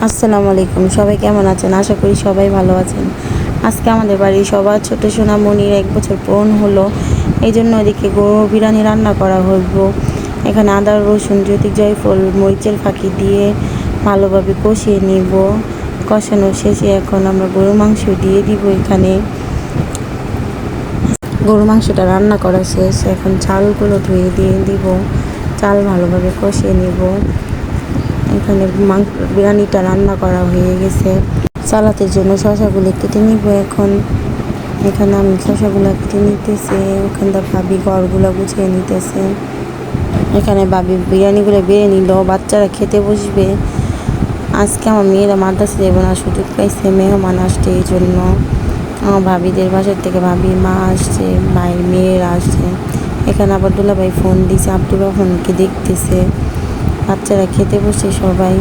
আসসালামু আলাইকুম, সবাই কেমন আছেন? আশা করি সবাই ভালো আছেন। আজকে আমাদের বাড়ির সবার ছোট সোনামণির 1 বছর পূরণ হলো। এই জন্য এদিকে গরু বিরিয়ানি রান্না করা হইব। এখানে আদা রসুন জ্যোতি জয়ফল মরিচের ফাঁকি দিয়ে ভালোভাবে কষিয়ে নিব। কষানো শেষে এখন আমরা গরু মাংস দিয়ে দিব। এখানে গরু মাংসটা রান্না করা শেষ, এখন চালগুলো ধুয়ে দিয়ে দিব। চাল ভালোভাবে কষিয়ে নিব। এখানে বিরিয়ানিটা রান্না করা হয়ে গেছে। সালাতের জন্য শসাগুলো কেটে নিব। এখানে আমি শসাগুলো কেটে নিতেছি। ওখানটা ভাবি ঘরগুলো গুছিয়ে নিতেছে। এখানে ভাবি বিরিয়ানিগুলো বেড়ে নিল, বাচ্চারা খেতে বসবে। আজকে আমার মেয়েরা মাদ্রাসা যাবে না, সুযোগ পাইছে মেহমান আসছে, এই জন্য আমার ভাবিদের বাসার থেকে ভাবি মা আসছে, ভাইয়ের মেয়েরা আসছে। এখানে আবার দুলাভাই ফোন দিছে, আব্দুল রহমানকে দেখতেছে। বাচ্চারা খেতে বসছে সবাই।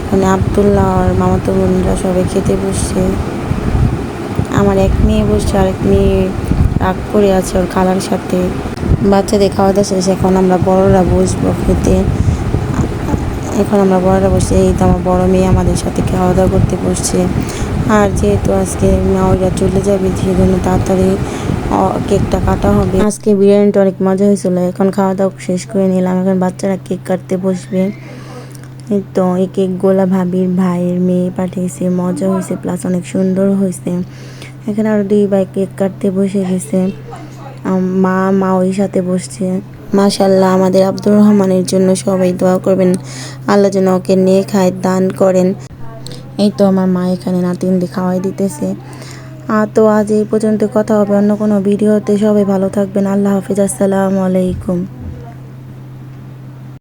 মানে আবদুল্লাহ আর মামাতো বোনরা সবাই খেতে বসছে। আমার এক মেয়ে বসছে, আরেক মেয়ে রাগ করে আছে ওর খালার সাথে। বাচ্চাদের খাওয়া দাওয়া শেষ, এখন আমরা বড়রা বসবো খেতে। বসে এই তো আমার বড় মেয়ে আমাদের সাথে খাওয়া দাওয়া করতে বসছে। আর যেহেতু আজকে ওরা চলে যাবে, সেজন্য তাড়াতাড়ি কেকটা কাটা হবে। আজকে বিরিয়ানিটা অনেক মজা হয়েছিল। এখন খাওয়া দাওয়া শেষ করে নিলাম, এখন বাচ্চারা কেক কাটতে বসবে। তো এই কেকগুলা ভাবির ভাইয়ের মেয়ে পাঠিয়েছে, মজা হয়েছে, প্লাস অনেক সুন্দর হয়েছে। এখানে আরও 2 ভাই কেক কাটতে বসে গেছে। মা ওই সাথে বসছে। মাশাআল্লাহ, আমাদের আব্দুর রহমানের জন্য সবাই দোয়া করবেন, আল্লাহ যেন ওকে নিয়ে খায় দান করেন। এই তো আমার মা এখানে নাতিনদের খাওয়াই দিতেছে। তো আজ এই পর্যন্ত, কথা হবে অন্য কোনো ভিডিওতে। সবাই ভালো থাকবেন। আল্লাহ হাফিজ, আসসালামু আলাইকুম।